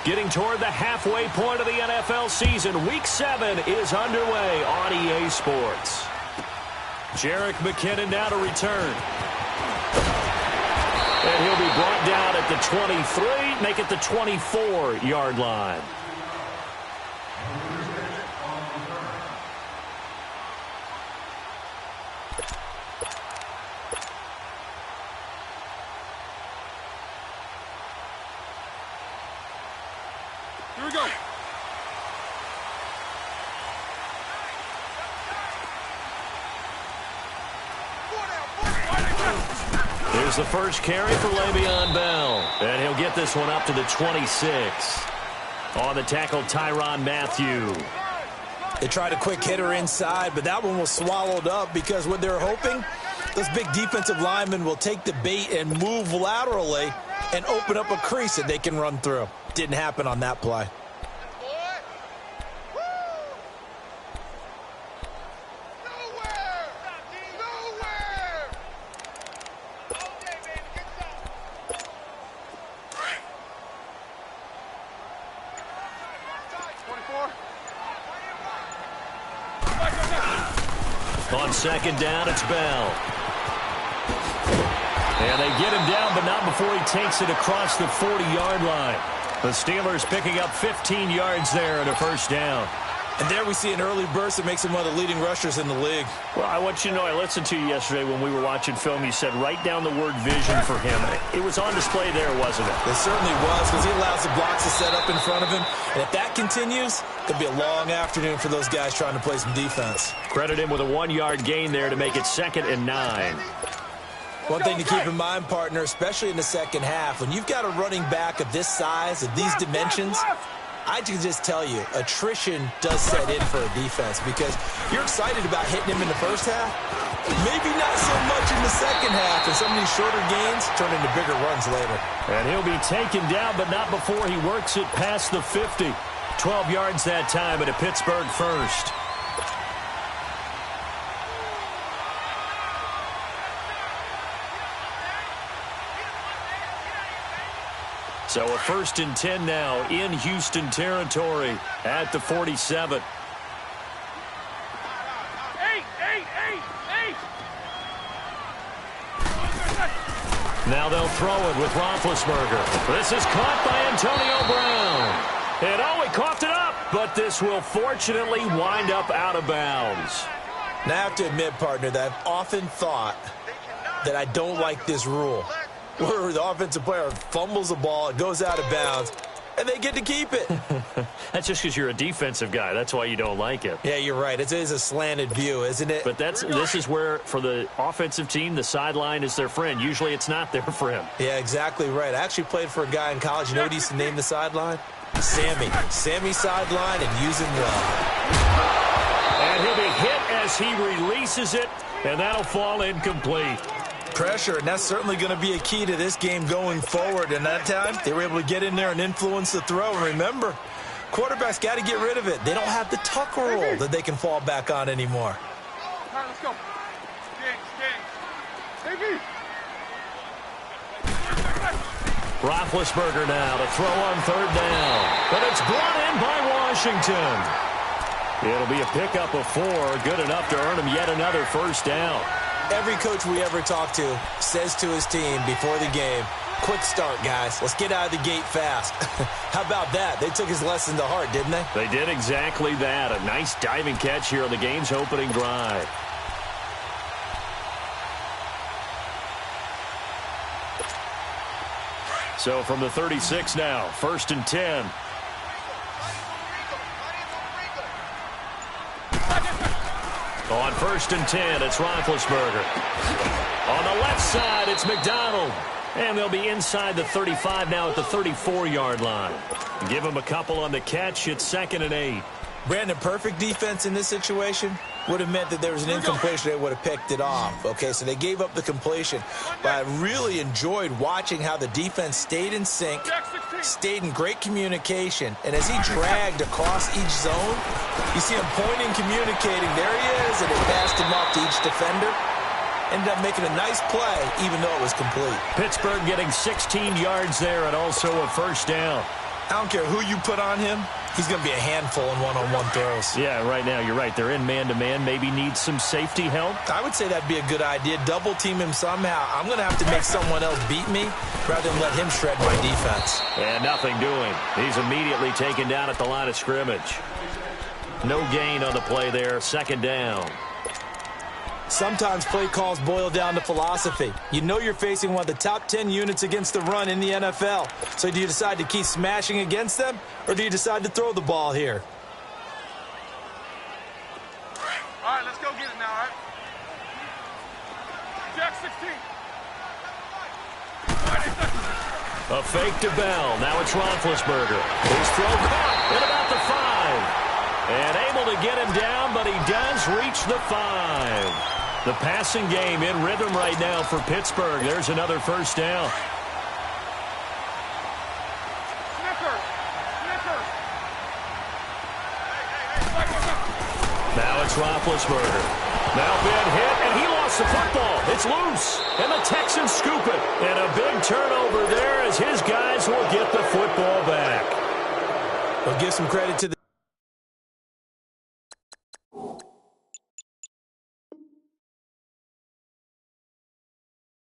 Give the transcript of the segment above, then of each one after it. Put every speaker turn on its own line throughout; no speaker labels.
Getting toward the halfway point of the NFL season. Week 7 is underway on EA Sports. Jerick McKinnon now to return. And he'll be brought down at the 23, make it the 24-yard line.
Here we go.
Here's the first carry for Le'Veon Bell. And he'll get this one up to the 26. On the tackle, Tyrann Mathieu.
They tried a quick hitter inside, but that one was swallowed up because what they're hoping, those big defensive linemen will take the bait and move laterally and open up a crease that they can run through. Didn't happen on that play.
On second down, it's Bell. And they get him down, but not before he takes it across the 40-yard line. The Steelers picking up 15 yards there and a first down.
And there we see an early burst that makes him one of the leading rushers in the league.
Well, I want you to know, I listened to you yesterday when we were watching film. You said write down the word vision for him. It was on display there, wasn't it?
It certainly was, because he allows the blocks to set up in front of him. And if that continues, it could be a long afternoon for those guys trying to play some defense.
Credit him with a 1-yard gain there to make it 2nd and 9.
One thing to keep in mind, partner, especially in the second half, when you've got a running back of this size, of these dimensions, I can just tell you, attrition does set in for a defense because you're excited about hitting him in the first half. Maybe not so much in the second half, and some of these shorter gains turn into bigger runs later.
And he'll be taken down, but not before he works it past the 50. 12 yards that time at a Pittsburgh first. So a 1st and 10 now in Houston territory at the 47. Now they'll throw it with Roethlisberger. This is caught by Antonio Brown. And he coughed it up, but this will fortunately wind up out of bounds.
Now I have to admit, partner, that I've often thought that I don't like this rule, where the offensive player fumbles the ball, it goes out of bounds, and they get to keep it.
That's just because you're a defensive guy. That's why you don't like it.
Yeah, you're right. It is a slanted view, isn't it?
But this is where, for the offensive team, the sideline is their friend. Usually it's not their friend.
Yeah, exactly right. I actually played for a guy in college. You know what he used to name the sideline? Sammy. Sammy sideline, and use him well.
And he'll be hit as he releases it, and that'll fall incomplete.
Pressure, and that's certainly going to be a key to this game going forward. And that time, they were able to get in there and influence the throw. And remember, quarterbacks got to get rid of it. They don't have the tuck rule that they can fall back on anymore.
All right, let's go. King.
Roethlisberger now to throw on 3rd down. But it's brought in by Washington. It'll be a pickup of 4, good enough to earn him yet another first down.
Every coach we ever talk to says to his team before the game, quick start, guys. Let's get out of the gate fast. How about that? They took his lesson to heart, didn't they?
They did exactly that. A nice diving catch here on the game's opening drive. So from the 36 now, 1st and 10. On 1st and 10, it's Roethlisberger. On the left side, it's McDonald. And they'll be inside the 35 now at the 34-yard line. Give him a couple on the catch. It's 2nd and 8.
Brandon, perfect defense in this situation would have meant that there was an incompletion. They would have picked it off. Okay, so they gave up the completion. But I really enjoyed watching how the defense stayed in sync, stayed in great communication. And as he dragged across each zone, you see him pointing, communicating. There he is, and it passed him off to each defender. Ended up making a nice play, even though it was complete.
Pittsburgh getting 16 yards there and also a first down.
I don't care who you put on him. He's going to be a handful in one-on-one throws.
Yeah, right now, you're right. They're in man-to-man. Maybe needs some safety help.
I would say that'd be a good idea. Double-team him somehow. I'm going to have to make someone else beat me rather than let him shred my defense.
And nothing doing. He's immediately taken down at the line of scrimmage. No gain on the play there. Second down.
Sometimes play calls boil down to philosophy. You know you're facing one of the top 10 units against the run in the NFL. So do you decide to keep smashing against them, or do you decide to throw the ball here?
All right, let's go get it now, all right? Jack 16.
A fake to Bell. Now it's Roethlisberger. His throw caught at about the 5. And able to get him down, but he does reach the 5. The passing game in rhythm right now for Pittsburgh. There's another first down. Now it's Roethlisberger. Now been hit, and he lost the football. It's loose, and the Texans scoop it. And a big turnover there as his guys will get the football back.
We'll give some credit to the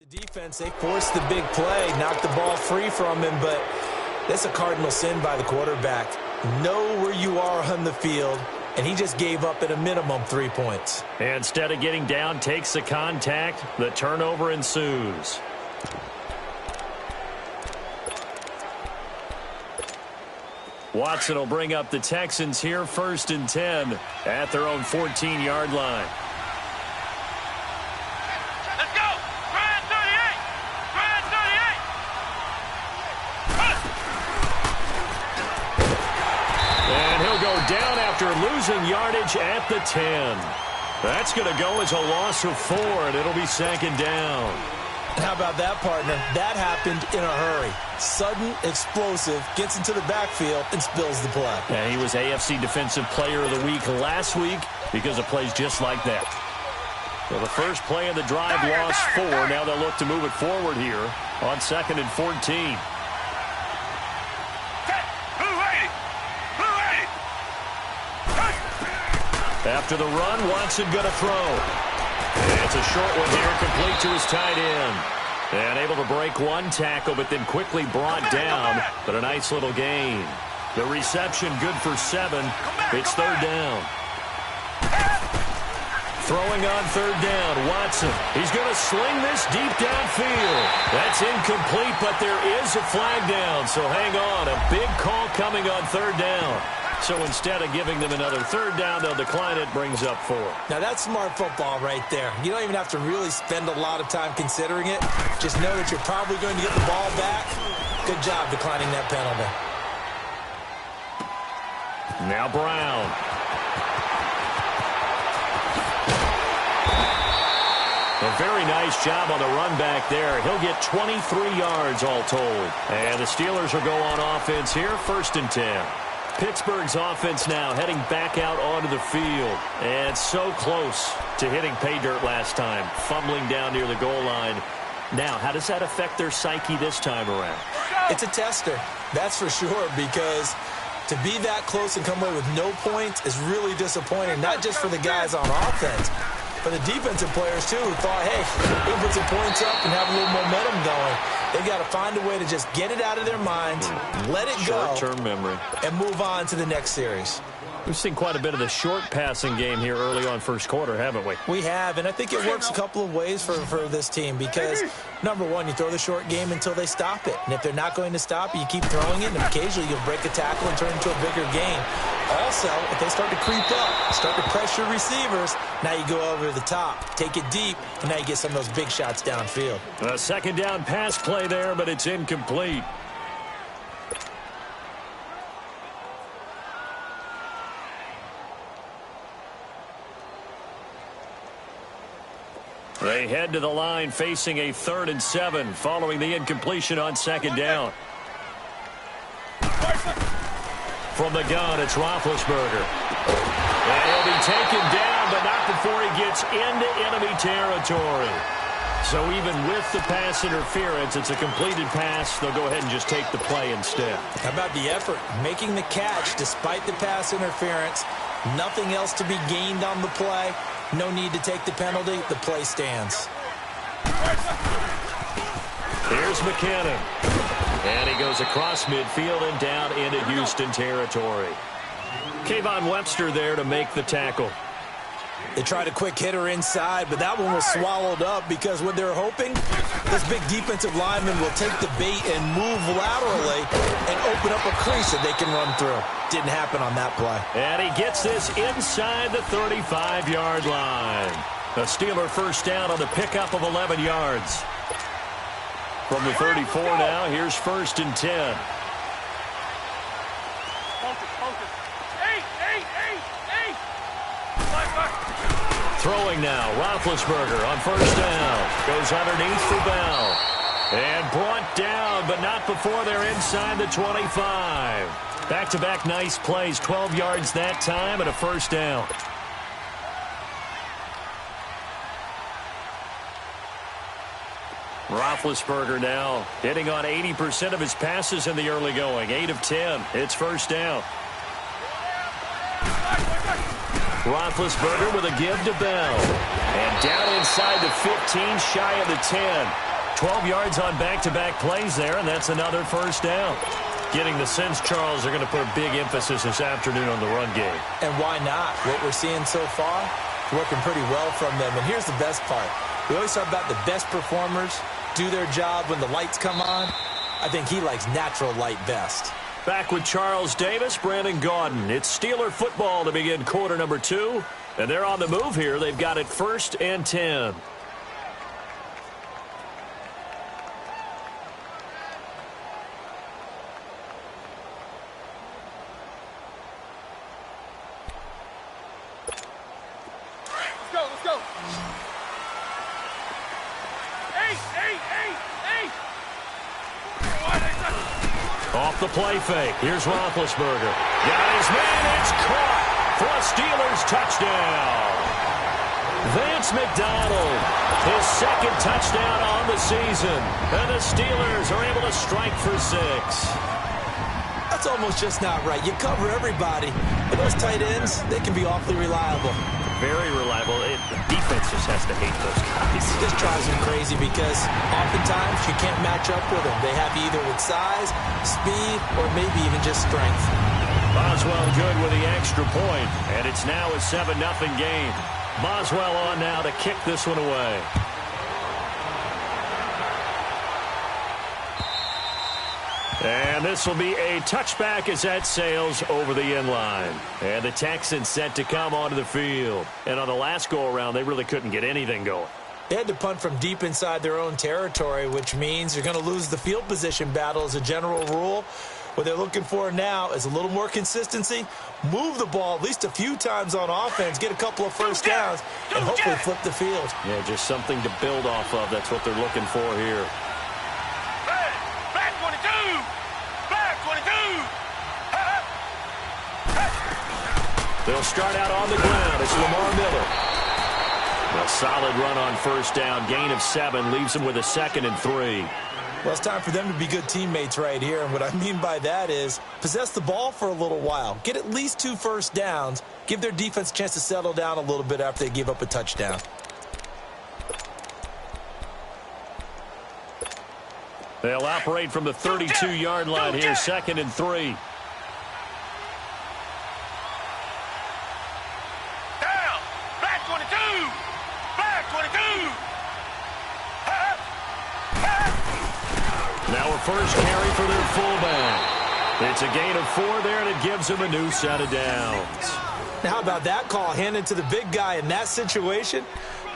defense. They forced the big play, knocked the ball free from him, but that's a cardinal sin by the quarterback. Know where you are on the field, and he just gave up at a minimum 3 points.
And instead of getting down, takes the contact. The turnover ensues. Watson will bring up the Texans here, 1st and 10 at their own 14-yard line. Down after losing yardage at the 10. That's going to go as a loss of 4, and it'll be 2nd down.
How about that, partner? That happened in a hurry. Sudden, explosive, gets into the backfield, and spills the play.
And he was AFC Defensive Player of the Week last week because of plays just like that. So the first play of the drive lost 4. Now they'll look to move it forward here on 2nd and 14. After the run, Watson going to throw. And it's a short one here, complete to his tight end. And able to break one tackle, but then quickly brought down. But a nice little gain. The reception good for 7. It's 3rd down. Throwing on 3rd down, Watson. He's going to sling this deep downfield. That's incomplete, but there is a flag down. So hang on, a big call coming on 3rd down. So instead of giving them another 3rd down, they'll decline it, brings up 4.
Now that's smart football right there. You don't even have to really spend a lot of time considering it. Just know that you're probably going to get the ball back. Good job declining that penalty.
Now Brown. A very nice job on the run back there. He'll get 23 yards all told. And the Steelers will go on offense here, 1st and 10. Pittsburgh's offense now heading back out onto the field. And so close to hitting pay dirt last time, fumbling down near the goal line. Now, how does that affect their psyche this time around?
It's a tester, that's for sure, because to be that close and come away with no points is really disappointing, not just for the guys on offense, but the defensive players, too, who thought, hey, we can put some points up and have a little momentum going. They've got to find a way to just get it out of their minds, let it go,
short-term memory,
and move on to the next series.
We've seen quite a bit of the short passing game here early on 1st quarter, haven't we?
We have, and I think it works a couple of ways for this team because, number one, you throw the short game until they stop it. And if they're not going to stop it, you keep throwing it, and occasionally you'll break a tackle and turn it into a bigger game. Also, if they start to creep up, start to pressure receivers, now you go over the top, take it deep, and now you get some of those big shots downfield.
A 2nd down pass play there, but it's incomplete. They head to the line facing a 3rd and 7 following the incompletion on 2nd down. From the gun, it's Roethlisberger. And he'll be taken down, but not before he gets into enemy territory. So even with the pass interference, it's a completed pass. They'll go ahead and just take the play instead.
How about the effort? Making the catch despite the pass interference. Nothing else to be gained on the play. No need to take the penalty. The play stands.
Here's McKinnon. And he goes across midfield and down into Houston territory. Kayvon Webster there to make the tackle.
They tried a quick hitter inside, but that one was swallowed up because what they're hoping, this big defensive lineman will take the bait and move laterally and open up a crease that they can run through. Didn't happen on that play.
And he gets this inside the 35-yard line. A Steeler first down on the pickup of 11 yards. From the 34 now, here's 1st and 10.
Focus. Hey.
Throwing now, Roethlisberger on 1st down. Goes underneath for Bell. And brought down, but not before they're inside the 25. Back-to-back nice plays, 12 yards that time and a 1st down. Roethlisberger now hitting on 80% of his passes in the early going. 8 of 10. It's 1st down. Roethlisberger with a give to Bell. And down inside the 15, shy of the 10. 12 yards on back-to-back plays there, and that's another 1st down. Getting the sense, Charles, they're going to put a big emphasis this afternoon on the run game.
And why not? What we're seeing so far, working pretty well from them. And here's the best part. We always talk about the best performers do their job when the lights come on. I think he likes natural light best.
Back with Charles Davis, Brandon Gaudin. It's Steeler football to begin quarter number 2. And they're on the move here. They've got it 1st and 10.
Let's go. Hey.
Off the play fake. Here's Roethlisberger. Got his man. It's caught for a Steelers touchdown. Vance McDonald, his 2nd touchdown on the season. And the Steelers are able to strike for 6.
That's almost just not right. You cover everybody. But those tight ends, they can be awfully reliable.
Very reliable. The defense just has to hate those guys.
It just drives them crazy because oftentimes you can't match up with them. They have you either with size, speed, or maybe even just strength.
Boswell good with the extra point, and it's now a 7-0 game. Boswell on now to kick this one away. And this will be a touchback as that sails over the end line. And the Texans set to come onto the field. And on the last go-around, they really couldn't get anything going.
They had to punt from deep inside their own territory, which means you're going to lose the field position battle as a general rule. What they're looking for now is a little more consistency, move the ball at least a few times on offense, get a couple of 1st downs, and hopefully flip the field.
Yeah, just something to build off of. That's what they're looking for here.
Back 22.
They'll start out on the ground. It's Lamar Miller. A solid run on 1st down. Gain of 7 leaves them with a 2nd and 3.
Well, it's time for them to be good teammates right here. And what I mean by that is possess the ball for a little while. Get at least 2 1st downs. Give their defense a chance to settle down a little bit after they give up a touchdown.
They'll operate from the 32-yard line here. 2nd and 3.
Down. Back 22.
Now a 1st carry for their fullback. It's a gain of 4 there, and it gives them a new set of downs.
Now, how about that call handed to the big guy in that situation?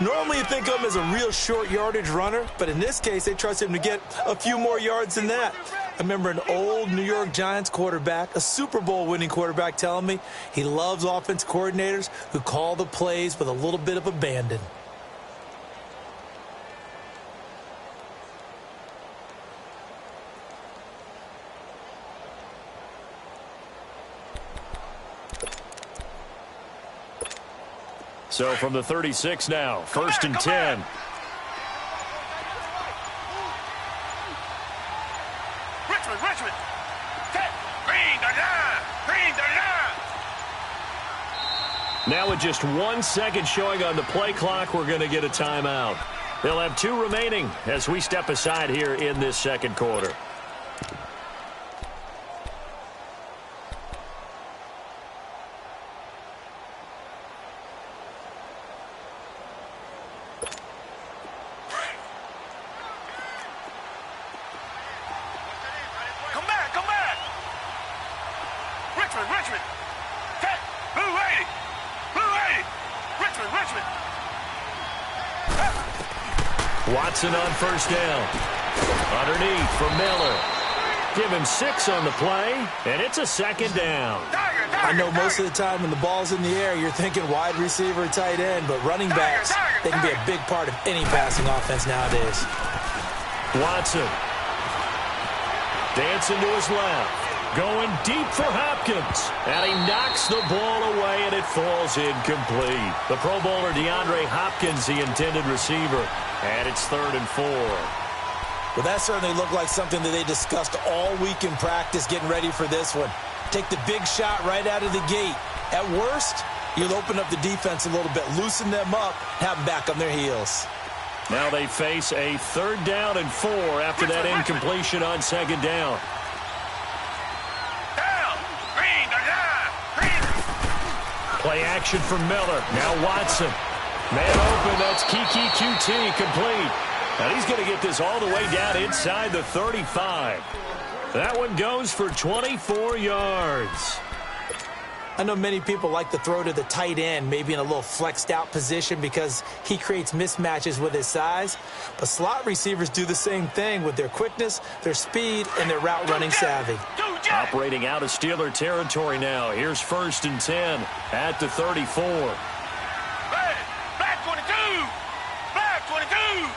Normally you think of him as a real short yardage runner, but in this case they trust him to get a few more yards than that. I remember an old New York Giants quarterback, a Super Bowl winning quarterback, telling me he loves offense coordinators who call the plays with a little bit of abandon.
So from the 36 now, 1st and 10.
Richmond. Set. Green the line. Green the line.
Now with just 1 second showing on the play clock, we're going to get a timeout. They'll have 2 remaining as we step aside here in this second quarter.
Come back, come back. Richmond, Richmond. Set. Blue 80. Blue 80. Richmond, Richmond.
Watson on first down. Underneath for Miller. Give him 6 on the play, and it's a second down.
I know most of the time when the ball's in the air, you're thinking wide receiver, tight end, but running backs, they can be a big part of any passing offense nowadays.
Watson. Dancing to his left. Going deep for Hopkins. And he knocks the ball away, and it falls incomplete. The Pro Bowler DeAndre Hopkins, the intended receiver. And it's 3rd and 4.
Well, that certainly looked like something that they discussed all week in practice getting ready for this one. Take the big shot right out of the gate. At worst, you'll open up the defense a little bit, loosen them up, have them back on their heels.
Now they face a 3rd down and 4 after that incompletion on 2nd down.
Down. Green the line. Green.
Play action for Miller. Now Watson. Man open, that's Kiki QT complete. And he's going to get this all the way down inside the 35. That one goes for 24 yards.
I know many people like to throw to the tight end, maybe in a little flexed out position because he creates mismatches with his size. But slot receivers do the same thing with their quickness, their speed, and their route running savvy.
Operating out of Steeler territory now. Here's 1st and 10 at the 34.
Black 22. Black 22.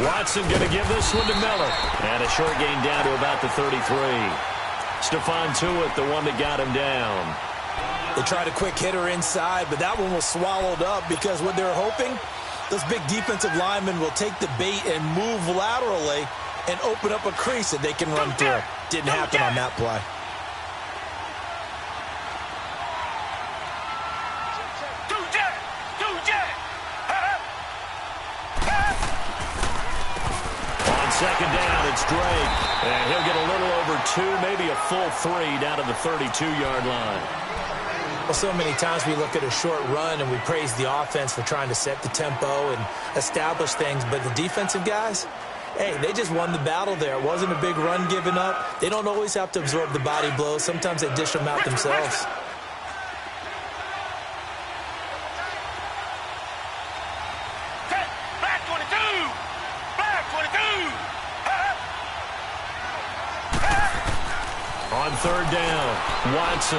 Watson going to give this one to Miller. And a short gain down to about the 33. Stephon Tuitt, the one that got him down.
They tried a quick hitter inside, but that one was swallowed up because what they're hoping, those big defensive linemen will take the bait and move laterally and open up a crease that they can run through. Didn't happen on that play.
Second down, it's Drake. And he'll get a little over 2, maybe a full 3 down to the 32-yard line.
Well, so many times we look at a short run and we praise the offense for trying to set the tempo and establish things. But the defensive guys, hey, they just won the battle there. It wasn't a big run given up. They don't always have to absorb the body blows. Sometimes they dish them out themselves.
On 3rd down, Watson.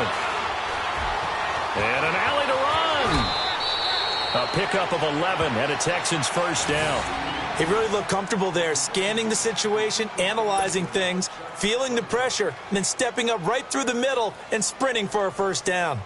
And an alley to run. A pickup of 11 and a Texans 1st down.
He really looked comfortable there, scanning the situation, analyzing things, feeling the pressure, and then stepping up right through the middle and sprinting for a 1st down.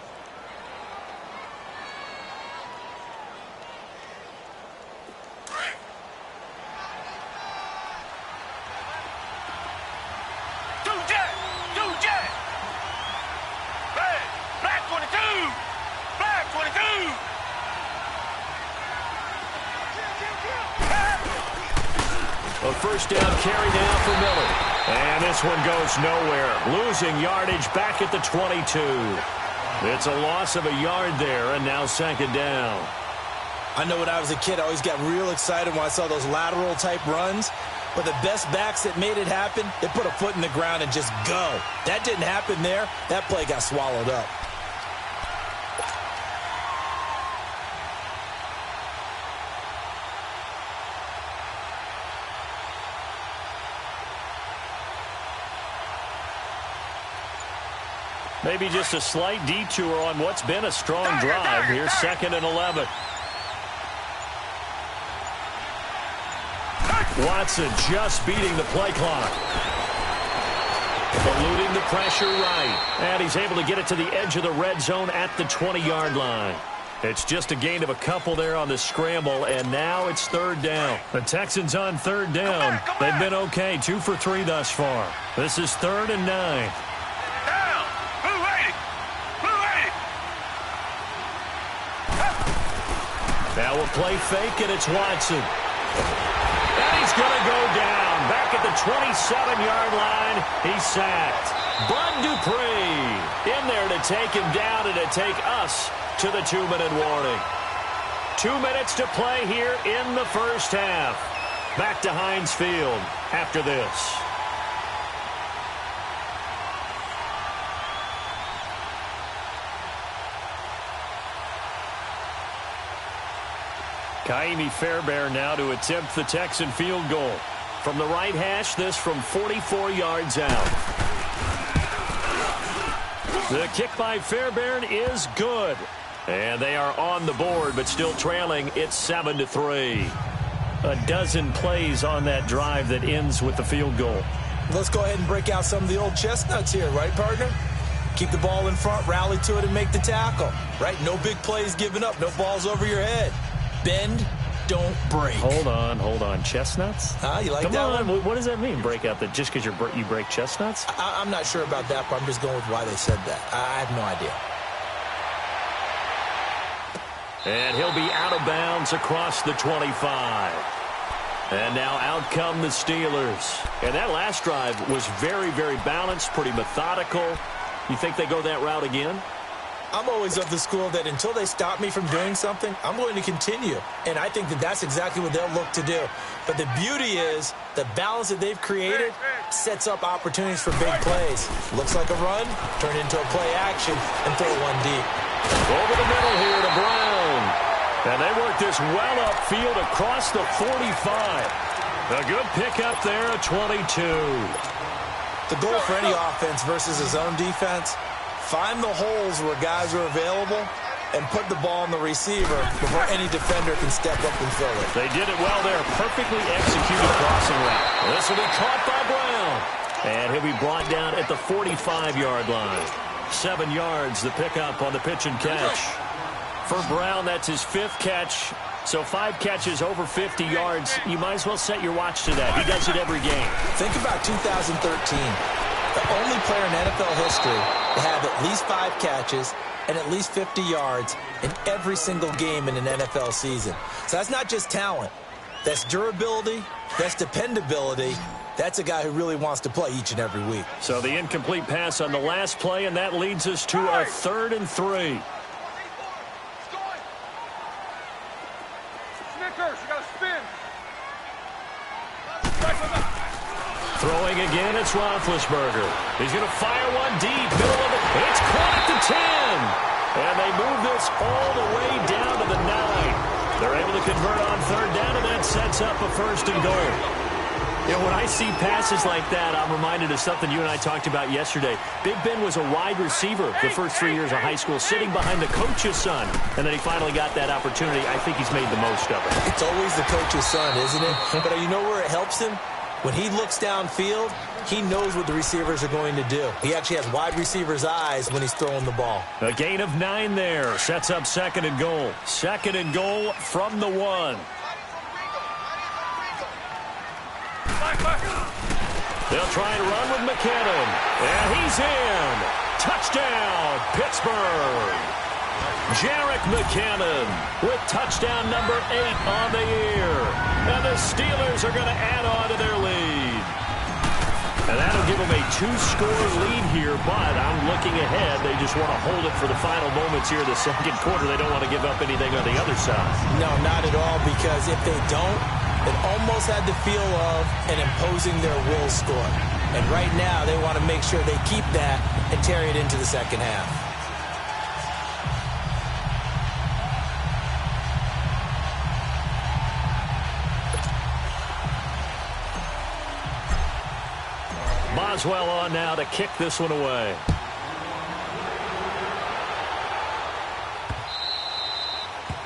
A 1st down carry now for Miller. And this one goes nowhere. Losing yardage back at the 22. It's a loss of a yard there, and now 2nd down.
I know when I was a kid, I always got real excited when I saw those lateral-type runs. But the best backs that made it happen, they put a foot in the ground and just go. That didn't happen there. That play got swallowed up.
Maybe just a slight detour on what's been a strong drive. Here's 2nd and 11. Watson just beating the play clock. Eluding the pressure right. And he's able to get it to the edge of the red zone at the 20-yard line. It's just a gain of a couple there on the scramble, and now it's third down. The Texans on third down. They've been okay, 2 for 3 thus far. This is 3rd and 9.
Down. Blue 80. Blue 80.
Now we'll play fake, and it's Watson. And he's going to go down. Back at the 27-yard line, he's sacked. Bud Dupree in there to take him down and to take us to the 2-minute warning. 2 minutes to play here in the first half. Back to Heinz Field after this. Kaimi Fairbairn now to attempt the Texan field goal. From the right hash, this from 44 yards out. The kick by Fairbairn is good. And they are on the board, but still trailing. It's 7-3. A dozen plays on that drive that ends with the field goal.
Let's go ahead and break out some of the old chestnuts here, right, partner? Keep the ball in front, rally to it, and make the tackle, right? No big plays given up, no balls over your head. Bend, don't break.
Hold on. Chestnuts?
You like
Come
that
on.
one?
What does that mean, break out? That just because you break chestnuts?
I'm not sure about that, but I'm just going with why they said that. I have no idea.
And he'll be out of bounds across the 25. And now out come the Steelers. And that last drive was very, very balanced, pretty methodical. You think they go that route again?
I'm always of the school that until they stop me from doing something, I'm going to continue. And I think that that's exactly what they'll look to do. But the beauty is the balance that they've created sets up opportunities for big plays. Looks like a run, turn into a play action, and throw one deep.
Over the middle here to Brown. And they work this well upfield across the 45. A good pickup there at 22.
The goal for any offense versus his own defense, find the holes where guys are available and put the ball on the receiver before any defender can step up and fill it.
They did it well there. Perfectly executed crossing route. This will be caught by Brown. And he'll be brought down at the 45-yard line. 7 yards, the pickup on the pitch and catch. For Brown, that's his 5th catch. So 5 catches over 50 yards. You might as well set your watch to that. He does it every game.
Think about 2013. The only player in NFL history to have at least 5 catches and at least 50 yards in every single game in an NFL season. So that's not just talent. That's durability. That's dependability. That's a guy who really wants to play each and every week.
So the incomplete pass on the last play, and that leads us to a 3rd and 3.
Snickers, you got to spin.
Throwing again, it's Roethlisberger. He's going to fire one deep, middle of it. It's caught at the 10. And they move this all the way down to the 9. They're able to convert on 3rd down, and that sets up a 1st and goal. You know, when I see passes like that, I'm reminded of something you and I talked about yesterday. Big Ben was a wide receiver the first 3 years of high school, sitting behind the coach's son. And then he finally got that opportunity. I think he's made the most of it.
It's always the coach's son, isn't it? But you know where it helps him? When he looks downfield, he knows what the receivers are going to do. He actually has wide receivers' eyes when he's throwing the ball.
A gain of 9 there. Sets up 2nd and goal. 2nd and goal from the 1. They'll try and run with McKinnon. And he's in. Touchdown, Pittsburgh. Jerick McKinnon with touchdown number 8 on the year. And the Steelers are going to add on to their lead. And that'll give them a 2-score lead here, but I'm looking ahead. They just want to hold it for the final moments here in the 2nd quarter. They don't want to give up anything on the other side.
No, not at all, because if they don't, it almost had the feel of an imposing their will score. And right now, they want to make sure they keep that and carry it into the 2nd half.
Boswell on now to kick this one away.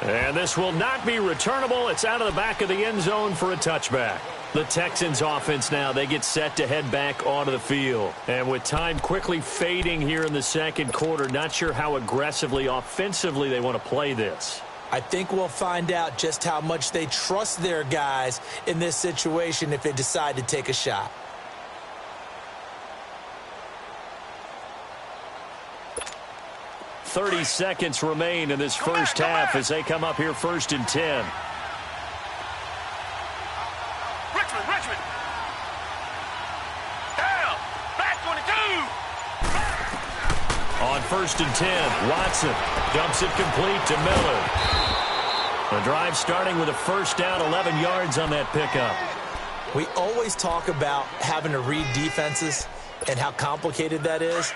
And this will not be returnable. It's out of the back of the end zone for a touchback. The Texans offense now, they get set to head back onto the field. And with time quickly fading here in the second quarter, not sure how aggressively, offensively they want to play this.
I think we'll find out just how much they trust their guys in this situation if they decide to take a shot.
"30 seconds remain in this first half as they come up here 1st and 10.
Richmond. Down. Back 22.
On 1st and 10, Watson dumps it complete to Miller. The drive starting with a first down, 11 yards on that pickup.
We always talk about having to read defenses and how complicated that is.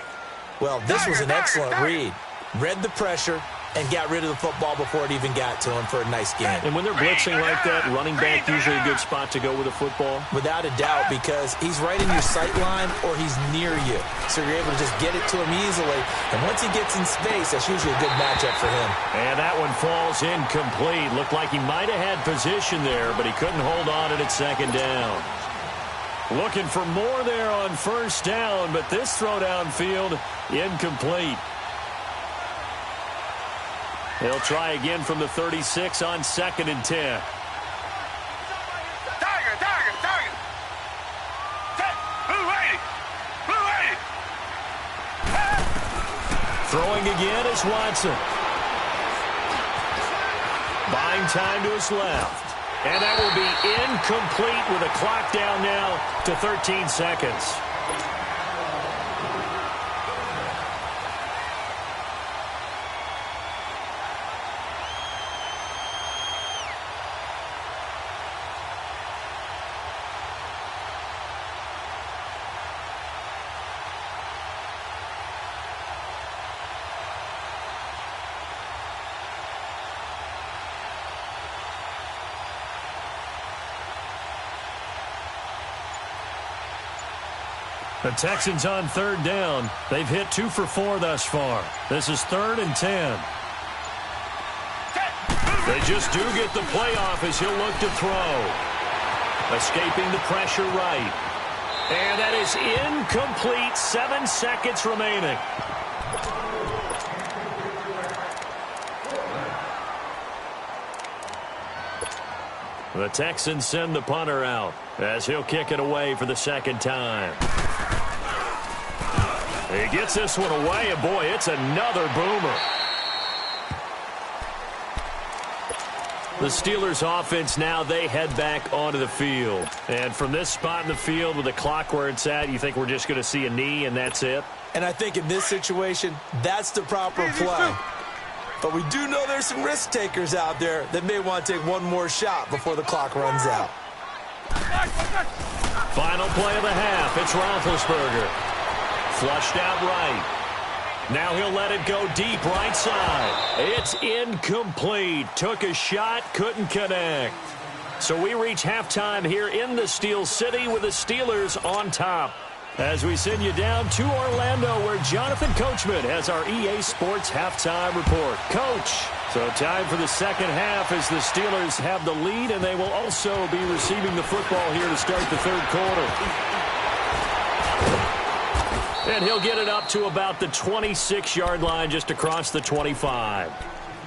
Well, this was an excellent read. Read the pressure and got rid of the football before it even got to him for a nice game.
And when they're blitzing like that, running back usually a good spot to go with the football?
Without a doubt, because he's right in your sight line or he's near you. So you're able to just get it to him easily. And once he gets in space, that's usually a good matchup for him.
And that one falls incomplete. Looked like he might have had position there, but he couldn't hold on at 2nd down. Looking for more there on 1st down, but this throw downfield, incomplete. They'll try again from the 36 on 2nd and 10.
Tiger. Blue 80.
Throwing again is Watson. Buying time to his left. And that will be incomplete with a clock down now to 13 seconds. The Texans on 3rd down. They've hit 2 for 4 thus far. This is 3rd and 10. They just do get the playoff as he'll look to throw. Escaping the pressure right. And that is incomplete. 7 seconds remaining. The Texans send the punter out as he'll kick it away for the 2nd time. He gets this one away, and boy, it's another boomer. The Steelers offense now, they head back onto the field. And from this spot in the field with the clock where it's at, you think we're just going to see a knee and that's it?
And I think in this situation, that's the proper play. But we do know there's some risk takers out there that may want to take one more shot before the clock runs out.
Final play of the half. It's Roethlisberger. Flushed out right. Now he'll let it go deep right side. It's incomplete. Took a shot, couldn't connect. So we reach halftime here in the Steel City with the Steelers on top. As we send you down to Orlando where Jonathan Coachman has our EA Sports halftime report. Coach, so time for the 2nd half as the Steelers have the lead, and they will also be receiving the football here to start the 3rd quarter. And he'll get it up to about the 26-yard line just across the 25.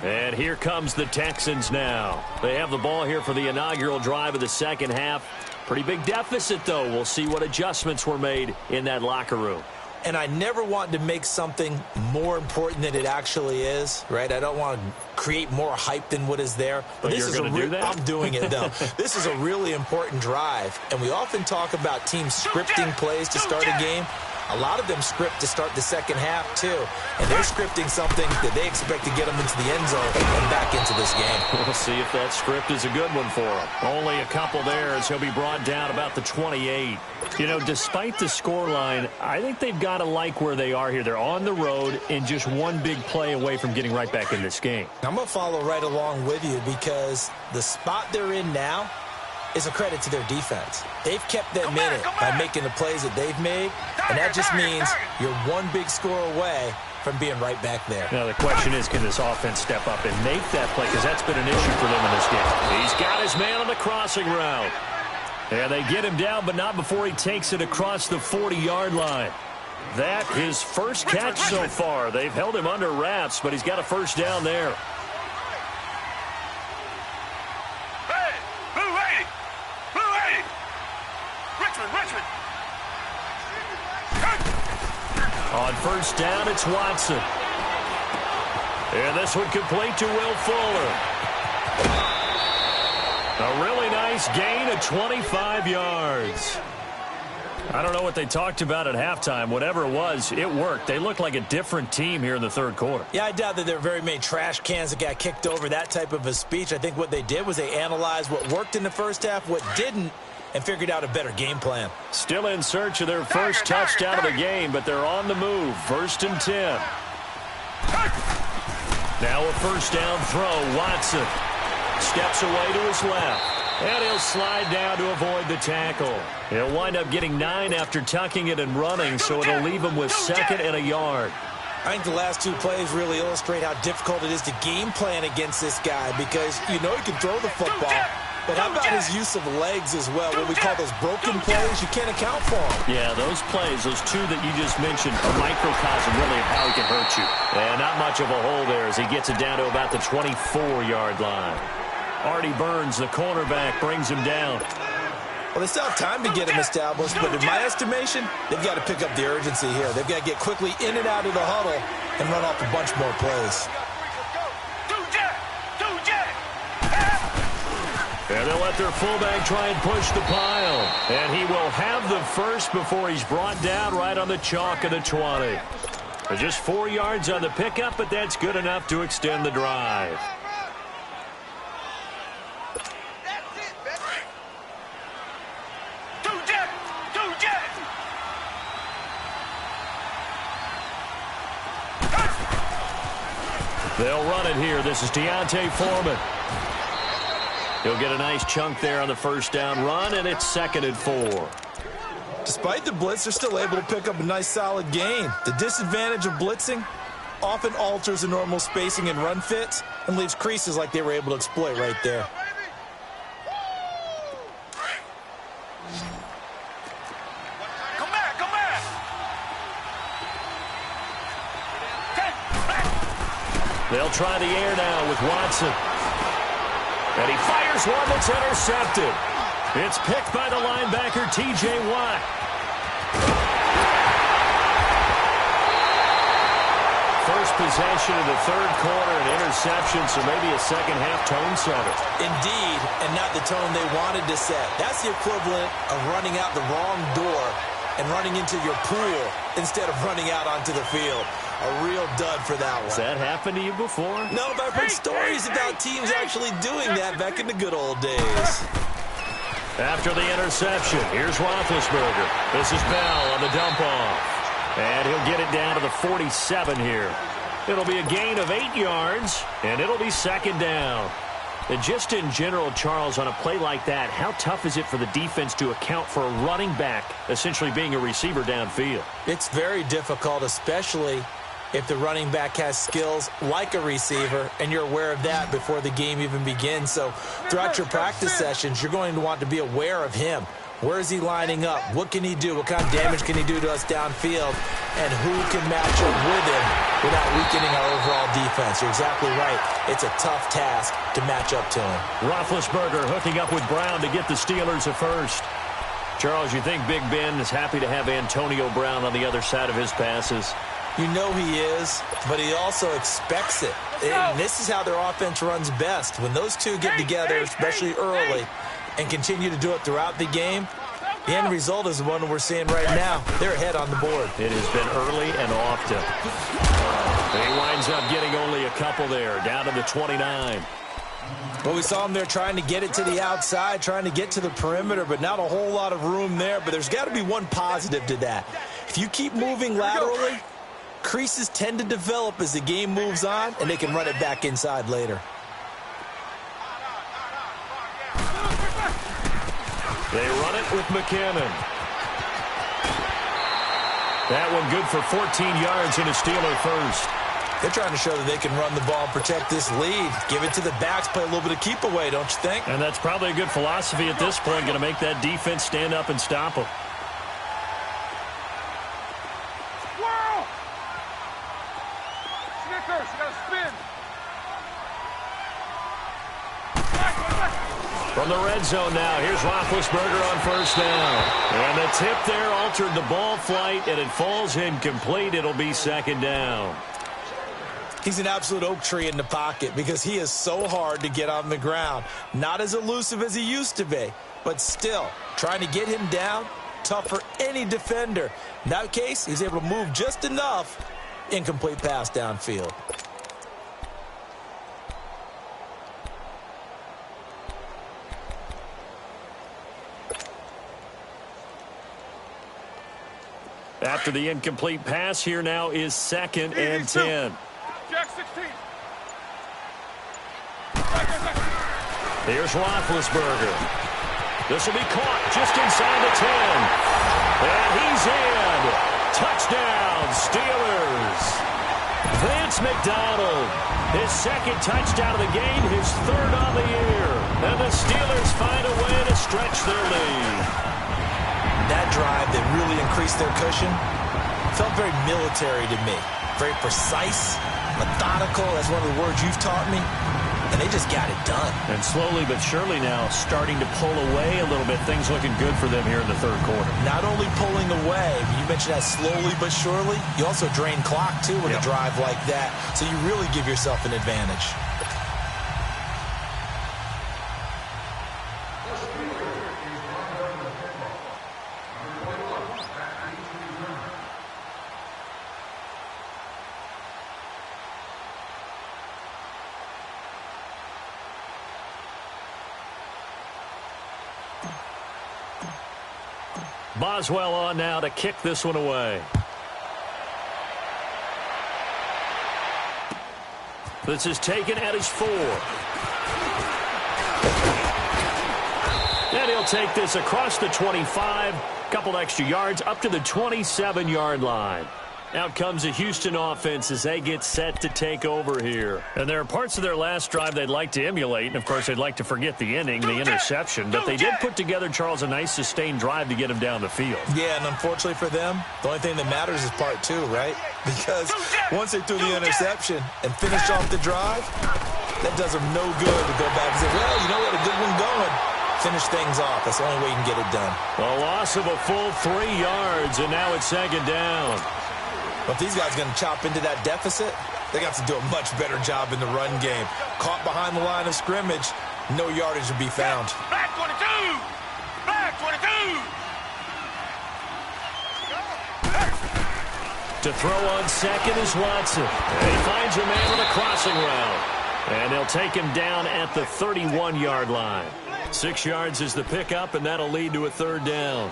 And here comes the Texans now. They have the ball here for the inaugural drive of the 2nd half. Pretty big deficit, though. We'll see what adjustments were made in that locker room.
And I never want to make something more important than it actually is, right? I don't want to create more hype than what is there.
But this is do that?
I'm doing it, though. This is a really important drive. And we often talk about teams scripting plays to start a game. A lot of them script to start the 2nd half, too. And they're scripting something that they expect to get them into the end zone and back into this game.
We'll see if that script is a good one for him. Only a couple there as he'll be brought down about the 28. You know, despite the scoreline, I think they've got to like where they are here. They're on the road and just one big play away from getting right back in this game.
I'm going to follow right along with you because the spot they're in now is a credit to their defense. They've kept them in it by making the plays that they've made, and that just means you're one big score away from being right back there.
Now, the question is, can this offense step up and make that play? Because that's been an issue for them in this game. He's got his man on the crossing route. And they get him down, but not before he takes it across the 40-yard line. That his first catch so far. They've held him under wraps, but he's got a first down there.
Hey, Blue 80! Blue 80! Richmond!
On first down, it's Watson. And this one complete to Will Fuller. A really nice gain of 25 yards. I don't know what they talked about at halftime. Whatever it was, it worked. They look like a different team here in the third quarter.
Yeah, I doubt that there are very many trash cans that got kicked over, that type of a speech. I think what they did was they analyzed what worked in the first half, what didn't, and figured out a better game plan.
Still in search of their first touchdown of the game, but they're on the move. 1st and 10. Now a first down throw. Watson steps away to his left. And he'll slide down to avoid the tackle. He'll wind up getting 9 after tucking it and running, so it'll leave him with 2nd and a yard.
I think the last 2 plays really illustrate how difficult it is to game plan against this guy because you know he can throw the football. But how about his use of legs as well? What we call those broken plays, you can't account for them.
Yeah, those plays, those 2 that you just mentioned, are microcosm really of how he can hurt you. And not much of a hole there as he gets it down to about the 24-yard line. Artie Burns, the cornerback, brings him down.
Well, they still have time to get him established, but in my estimation, they've got to pick up the urgency here. They've got to get quickly in and out of the huddle and run off a bunch more plays.
And they'll let their fullback try and push the pile. And he will have the first before he's brought down right on the chalk of the 20. Just 4 yards on the pickup, but that's good enough to extend the drive. They'll run it here. This is Deontay Foreman. He'll get a nice chunk there on the first down run, and it's 2nd and 4.
Despite the blitz, they're still able to pick up a nice solid gain. The disadvantage of blitzing often alters the normal spacing and run fits and leaves creases like they were able to exploit right there.
They'll try the air now with Watson. And he fires one that's intercepted. It's picked by the linebacker, T.J. Watt. First possession of the third quarter, an interception, so maybe a second-half tone setter.
Indeed, and not the tone they wanted to set. That's the equivalent of running out the wrong door and running into your pool instead of running out onto the field. A real dud for that one.
Has that happened to you before?
No, but I've heard stories about teams actually doing that back in the good old days.
After the interception, here's Roethlisberger. This is Bell on the dump-off. And he'll get it down to the 47 here. It'll be a gain of 8 yards, and it'll be 2nd down. And just in general, Charles, on a play like that, how tough is it for the defense to account for a running back essentially being a receiver downfield?
It's very difficult, especially if the running back has skills like a receiver, and you're aware of that before the game even begins. So throughout your practice sessions, you're going to want to be aware of him. Where is he lining up? What can he do? What kind of damage can he do to us downfield? And who can match up with him without weakening our overall defense? You're exactly right. It's a tough task to match up to him.
Roethlisberger hooking up with Brown to get the Steelers a first. Charles, you think Big Ben is happy to have Antonio Brown on the other side of his passes?
You know he is, but he also expects it. And this is how their offense runs best. When those two get together, especially early, and continue to do it throughout the game, the end result is the one we're seeing right now. They're ahead on the board.
It has been early and often. He winds up getting only a couple there, down to the 29.
Well, we saw him there trying to get it to the outside, trying to get to the perimeter, but not a whole lot of room there. But there's got to be one positive to that. If you keep moving laterally, creases tend to develop as the game moves on, and they can run it back inside later.
They run it with McKinnon. That one good for 14 yards and a Steeler first.
They're trying to show that they can run the ball and protect this lead. Give it to the backs, play a little bit of keep away, don't you think?
And that's probably a good philosophy at this point, going to make that defense stand up and stop them.
Whoa! Snickers, you got to spin.
From the red zone now, here's Roethlisberger on first down. And the tip there altered the ball flight, and it falls incomplete. It'll be second down.
He's an absolute oak tree in the pocket because he is so hard to get on the ground. Not as elusive as he used to be, but still, trying to get him down, tough for any defender. In that case, he's able to move just enough. Incomplete pass downfield.
After the incomplete pass, here now is 2nd and 10.
Jack 16.
Here's Roethlisberger. This will be caught just inside the 10. And he's in. Touchdown, Steelers. Vance McDonald, his 2nd touchdown of the game, his 3rd on the year. And the Steelers find a way to stretch their lead.
That drive that really increased their cushion felt very military to me. Very precise, methodical. That's one of the words you've taught me. And they just got it done.
And slowly but surely now starting to pull away a little bit. Things looking good for them here in the 3rd quarter.
Not only pulling away, you mentioned that slowly but surely, you also drain clock too with a drive like that. So you really give yourself an advantage.
Boswell on now to kick this one away. This is taken at his 4. And he'll take this across the 25, couple extra yards up to the 27-yard line. Out comes the Houston offense as they get set to take over here. And there are parts of their last drive they'd like to emulate. And, of course, they'd like to forget the inning, the interception. But they did put together, Charles, a nice sustained drive to get him down the field.
Yeah, and unfortunately for them, the only thing that matters is part 2, right? Because once they threw the interception and finished off the drive, that does them no good to go back and say, well, you know what, a good one going. Finish things off. That's the only way you can get it done.
A loss of a full 3 yards, and now it's 2nd down.
But if these guys are going to chop into that deficit, they got to do a much better job in the run game. Caught behind the line of scrimmage, no yardage to be found.
Back 22! Back 22!
To throw on 2nd is Watson. And he finds a man on the crossing route. And they'll take him down at the 31-yard line. 6 yards is the pickup, and that'll lead to a 3rd down.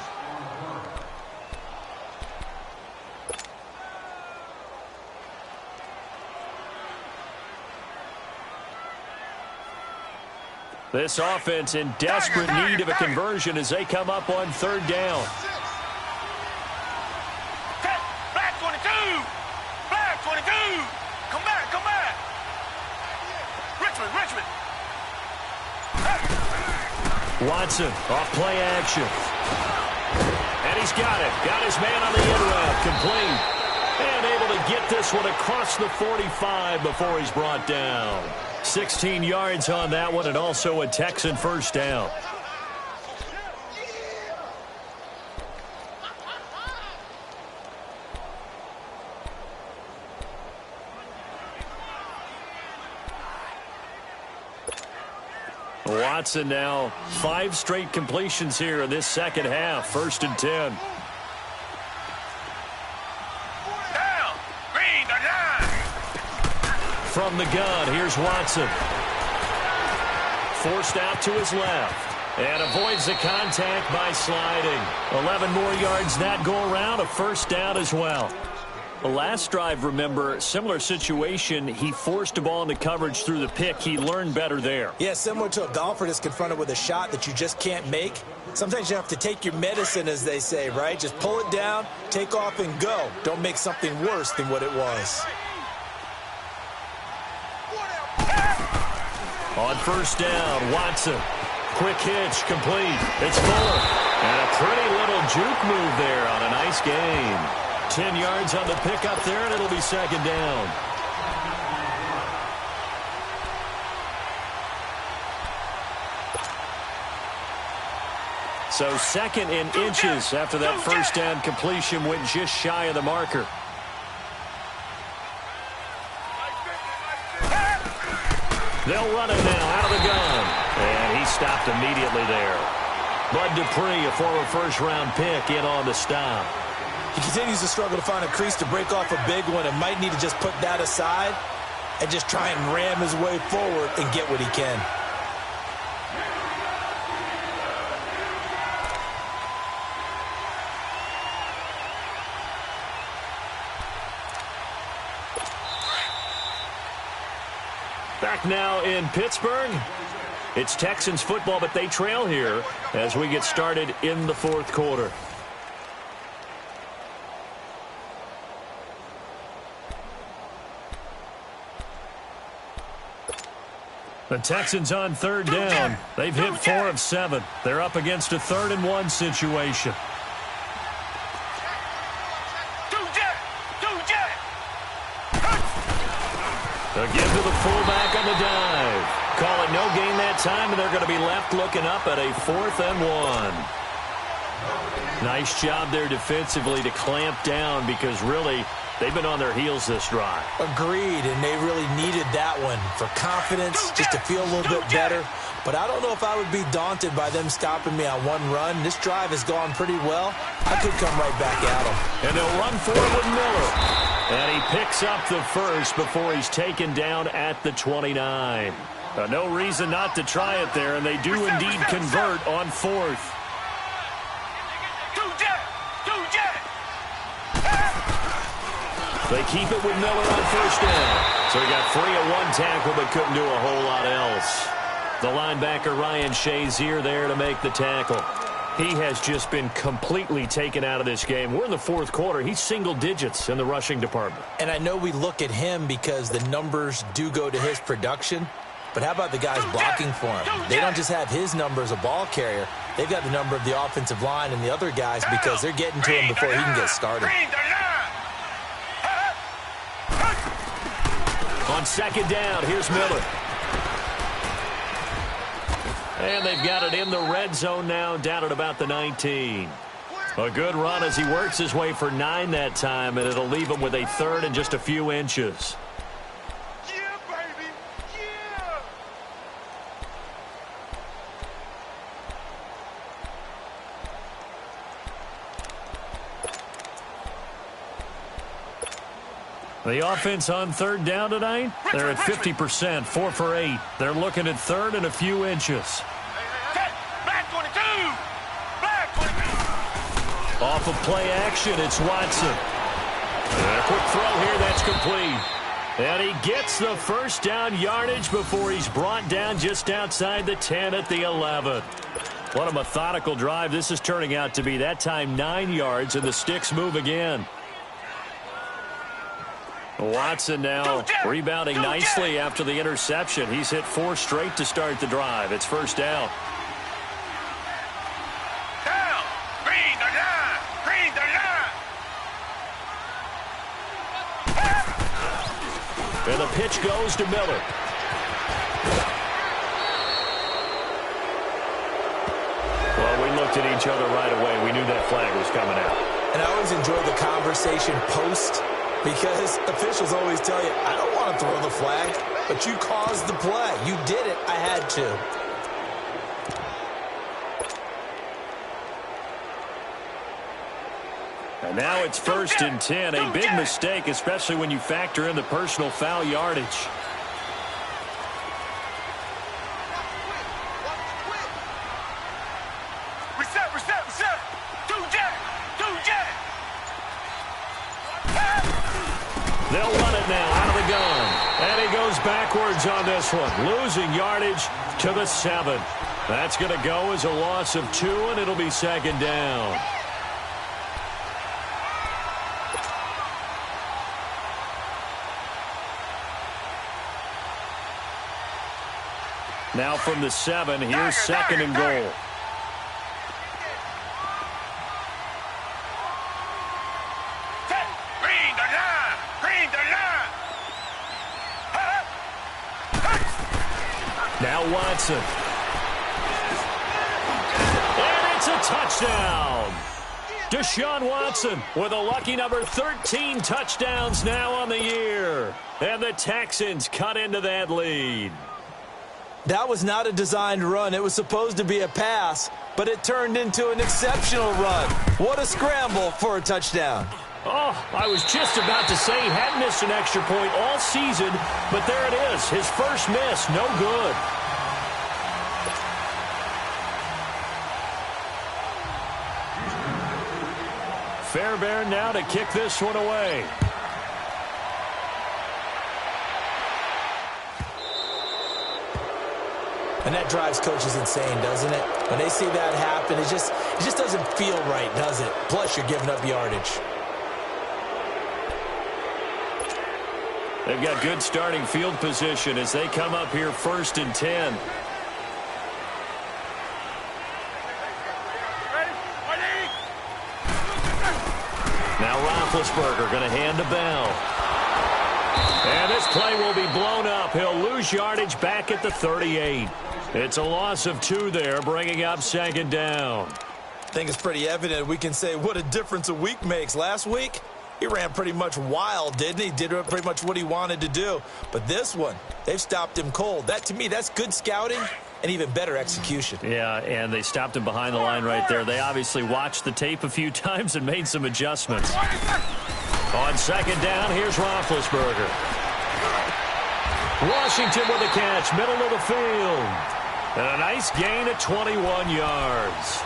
This offense in desperate need of a conversion as they come up on 3rd down.
Back 22! Back 22! Come back, come back! Richmond!
Watson off play action. And he's got it. Got his man on the in route. Complete. And able to get this one across the 45 before he's brought down. 16 yards on that one, and also a Texan 1st down. Watson now 5 straight completions here in this 2nd half. 1st and 10.
Down! Green, down!
From the gun, here's Watson. Forced out to his left. And avoids the contact by sliding. 11 more yards that go around. A 1st down as well. The last drive, remember, similar situation. He forced a ball into coverage through the pick. He learned better there.
Yeah, similar to a golfer that's confronted with a shot that you just can't make. Sometimes you have to take your medicine, as they say, right? Just pull it down, take off, and go. Don't make something worse than what it was.
On first down, Watson. Quick hitch, complete. It's Fuller. And a pretty little juke move there on a nice gain. 10 yards on the pickup there, and it'll be second down. So second in inches after that first down completion went just shy of the marker. They'll run it now out of the gun. And he stopped immediately there. Bud Dupree, a former first-round pick, in on the stop.
He continues to struggle to find a crease to break off a big one and might need to just put that aside and just try and ram his way forward and get what he can.
Back now in Pittsburgh. It's Texans football, but they trail here as we get started in the fourth quarter. The Texans on third down. They've hit 4 of 7. They're up against a 3rd-and-1 situation. Again to the fullback on the dive. Call it no gain that time, and they're going to be left looking up at a 4th and 1. Nice job there defensively to clamp down because really they've been on their heels this drive.
Agreed, and they really needed that one for confidence, just to feel a little bit better. But I don't know if I would be daunted by them stopping me on one run. This drive has gone pretty well. I could come right back at them.
And they'll run forward with Miller. And he picks up the first before he's taken down at the 29. No reason not to try it there, and they do indeed convert on 4th. They keep it with Miller on first down. So he got free at one tackle but couldn't do a whole lot else. The linebacker Ryan Shazier there to make the tackle. He has just been completely taken out of this game. We're in the fourth quarter. He's single digits in the rushing department.
And I know we look at him because the numbers do go to his production. But how about the guys blocking for him? They don't just have his number as a ball carrier. They've got the number of the offensive line and the other guys because they're getting to him before he can get started.
On second down, here's Miller. And they've got it in the red zone now, down at about the 19. A good run as he works his way for 9 that time, and it'll leave him with a 3rd and just a few inches.
Yeah, baby. Yeah.
The offense on third down tonight, they're at 50%, 4 for 8. They're looking at 3rd and a few inches.
Black 22. Black 22.
Off of play action, it's Watson. And a quick throw here, that's complete. And he gets the first down yardage before he's brought down just outside the 10 at the 11. What a methodical drive this is turning out to be. That time 9 yards, and the sticks move again. Watson now rebounding nicely after the interception. He's hit 4 straight to start the drive. It's first down.
Down. Green the line. Green the line.
And the pitch goes to Miller. Well, we looked at each other right away. We knew that flag was coming out.
And I always enjoy the conversation post, because officials always tell you, I don't want to throw the flag, but you caused the play. You did it. I had to.
And now it's 1st and 10. A big mistake, especially when you factor in the personal foul yardage.
Reset, reset, reset. 2 jack. 2 jack.
They'll run it now out of the gun. And he goes backwards on this one, losing yardage to the 7. That's going to go as a loss of 2, and it'll be second down. Now from the 7, here's second and goal. Now Watson. And it's a touchdown. Deshaun Watson with a lucky number 13 touchdowns now on the year. And the Texans cut into that lead.
That was not a designed run. It was supposed to be a pass, but it turned into an exceptional run. What a scramble for a touchdown.
Oh, I was just about to say he hadn't missed an extra point all season, but there it is. His first miss, no good. Fairbairn now to kick this one away.
And that drives coaches insane, doesn't it? When they see that happen, it just doesn't feel right, does it? Plus, you're giving up yardage.
They've got good starting field position as they come up here 1st and 10. Now Roethlisberger going to hand to Bell. And this play will be blown up. He'll lose yardage back at the 38. It's a loss of 2 there, bringing up second down.
I think it's pretty evident. We can say what a difference a week makes. Last week, he ran pretty much wild, didn't he? Did pretty much what he wanted to do. But this one, they've stopped him cold. That, to me, that's good scouting and even better execution.
Yeah, and they stopped him behind the line right there. They obviously watched the tape a few times and made some adjustments. On second down, here's Roethlisberger. Washington with a catch, middle of the field. And a nice gain of 21 yards.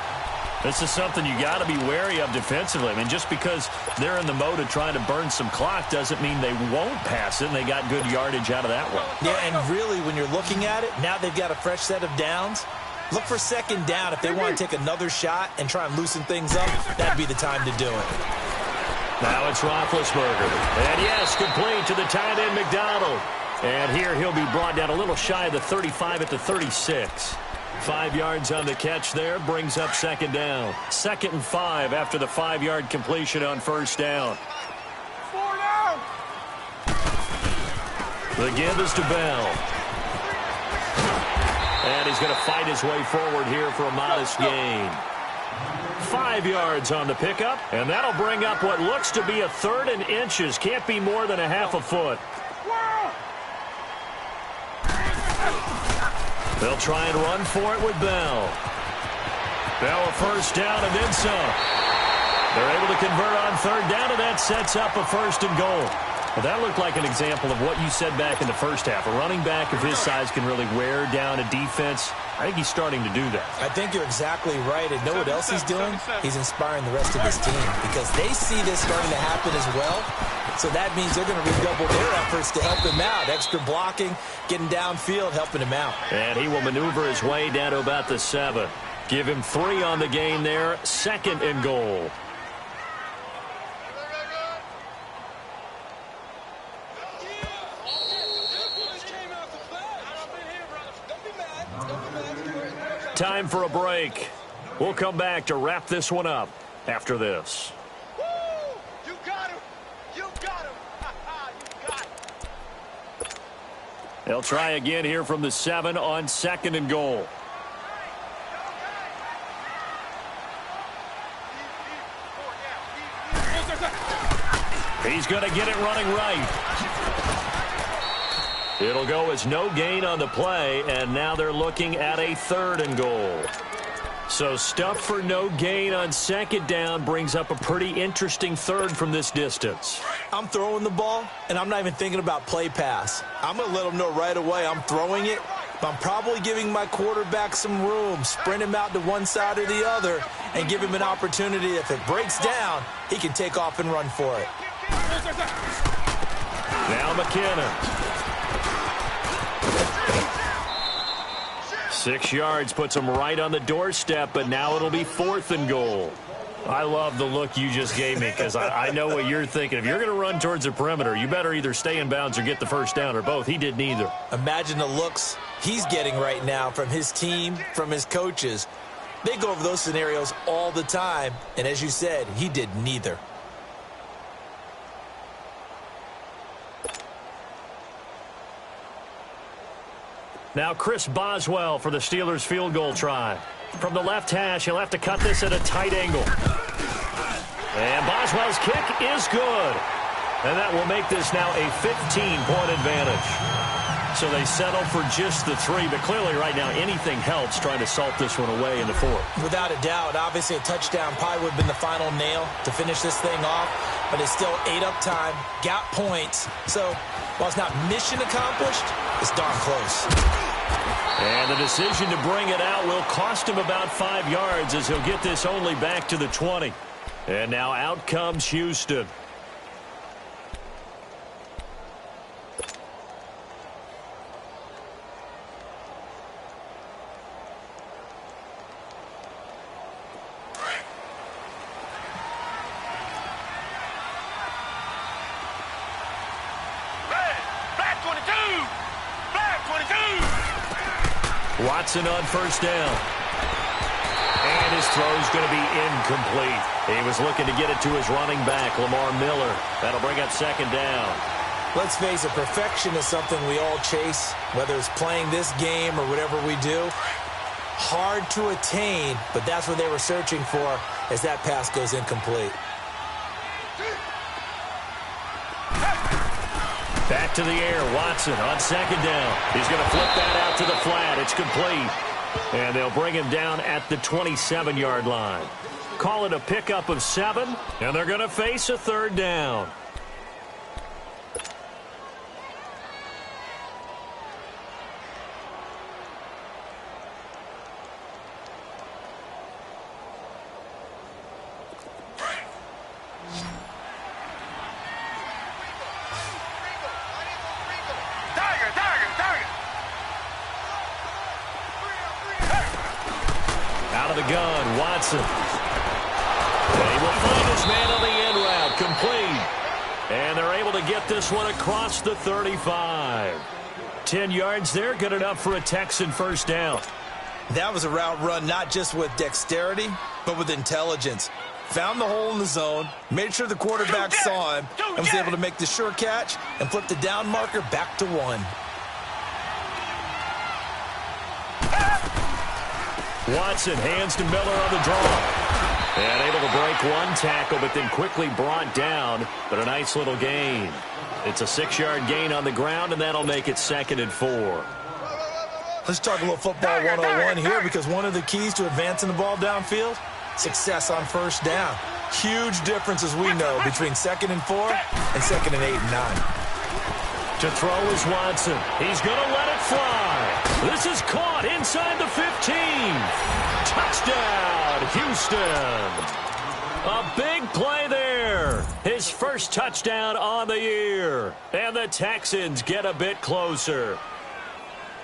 This is something you got to be wary of defensively. I mean, just because they're in the mode of trying to burn some clock doesn't mean they won't pass it, and they got good yardage out of that one.
Yeah, and really, when you're looking at it, now they've got a fresh set of downs. Look for second down. If they want to take another shot and try and loosen things up, that'd be the time to do it.
Now it's Roethlisberger. And yes, complete to the tight end, McDonald. And here he'll be brought down a little shy of the 35 at the 36. 5 yards on the catch there, brings up second down. 2nd and 5 after the 5-yard completion on first down.
4 down.
The give is to Bell. And he's going to fight his way forward here for a modest gain. 5 yards on the pickup, and that'll bring up what looks to be a 3rd and inches. Can't be more than a half a foot. They'll try and run for it with Bell. Bell a first down and then some. They're able to convert on 3rd down, and that sets up a 1st and goal. Well, that looked like an example of what you said back in the first half. A running back of his size can really wear down a defense. I think he's starting to do that. I
think you're exactly right. And know what else he's doing? He's inspiring the rest of his team because they see this starting to happen as well. So that means they're going to redouble their efforts to help him out. Extra blocking, getting downfield, helping him out.
And he will maneuver his way down to about the 7. Give him 3 on the gain there. 2nd and goal. Time for a break. We'll come back to wrap this one up after this.
Woo! You got him! You got him! You got him!
They'll try again here from the 7 on 2nd and goal. He's going to get it running right. It'll go as no gain on the play, and now they're looking at a 3rd and goal. So stuff for no gain on 2nd down brings up a pretty interesting 3rd from this distance.
I'm throwing the ball, and I'm not even thinking about play pass. I'm going to let them know right away I'm throwing it, but I'm probably giving my quarterback some room, sprint him out to one side or the other, and give him an opportunity. If it breaks down, he can take off and run for it.
Now McKinnon. 6 yards puts him right on the doorstep, but now it'll be 4th and goal. I love the look you just gave me because I know what you're thinking. If you're going to run towards the perimeter, you better either stay in bounds or get the first down or both. He did neither.
Imagine the looks he's getting right now from his team, from his coaches. They go over those scenarios all the time, and as you said, he did neither.
Now Chris Boswell for the Steelers field goal try. From the left hash, he'll have to cut this at a tight angle. And Boswell's kick is good. And that will make this now a 15-point advantage. So they settle for just the 3, but clearly right now anything helps trying to salt this one away in the 4th.
Without a doubt, obviously a touchdown probably would have been the final nail to finish this thing off, but it's still ate up time, got points. So while it's not mission accomplished, it's darn close.
And the decision to bring it out will cost him about 5 yards as he'll get this only back to the 20. And now out comes Houston. Watson on first down. And his throw's going to be incomplete. He was looking to get it to his running back, Lamar Miller. That'll bring up second down.
Let's face it, perfection is something we all chase, whether it's playing this game or whatever we do. Hard to attain, but that's what they were searching for as that pass goes incomplete.
Back to the air, Watson on second down. He's going to flip that out to the flat. It's complete. And they'll bring him down at the 27-yard line. Call it a pickup of 7, and they're going to face a third down. Out of the gun, Watson. And he will find his man on the end route, complete. And they're able to get this one across the 35. 10 yards there, good enough for a Texan first down.
That was a route run not just with dexterity, but with intelligence. Found the hole in the zone, made sure the quarterback saw him, and was able to make the sure catch and flip the down marker back to 1.
Watson hands to Miller on the draw. And able to break one tackle, but then quickly brought down. But a nice little gain. It's a 6-yard gain on the ground, and that'll make it 2nd and 4.
Let's talk a little football 101 here, because one of the keys to advancing the ball downfield, success on first down. Huge difference, as we know, between 2nd and 4 and 2nd and 8 and 9.
To throw is Watson. He's going to let it fly. This is caught inside the 15. Touchdown, Houston. A big play there. His first touchdown on the year. And the Texans get a bit closer.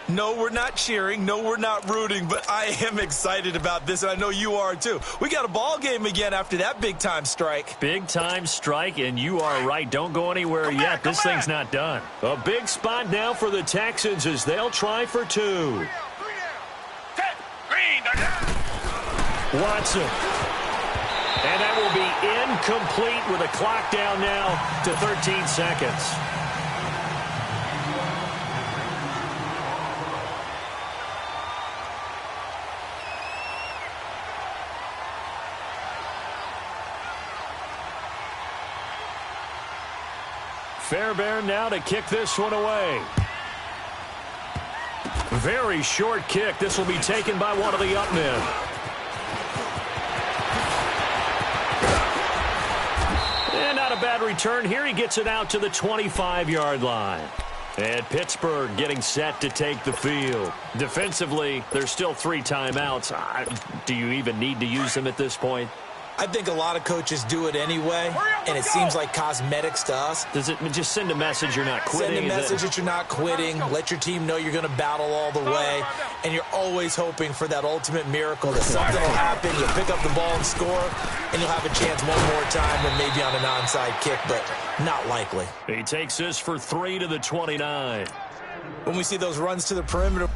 No, we're not cheering. No, we're not rooting. But I am excited about this, and I know you are too. We got a ball game again after that big-time strike.
Big-time strike, and you are right. Don't go anywhere yet. This thing's not done. A big spot now for the Texans as they'll try for 2. Watson. And that will be incomplete with a clock down now to 13 seconds. Fairbairn now to kick this one away. Very short kick. This will be taken by one of the up men. And not a bad return here. He gets it out to the 25-yard line. And Pittsburgh getting set to take the field. Defensively, there's still 3 timeouts. Do you even need to use them at this point?
I think a lot of coaches do it anyway, and it seems like cosmetics to us.
Does it just send a message you're not quitting?
Send a message that you're not quitting. Let your team know you're going to battle all the way, and you're always hoping for that ultimate miracle that something will happen, you'll pick up the ball and score, and you'll have a chance one more time and maybe on an onside kick, but not likely.
He takes this for 3 to the 29.
When we see those runs to the perimeter,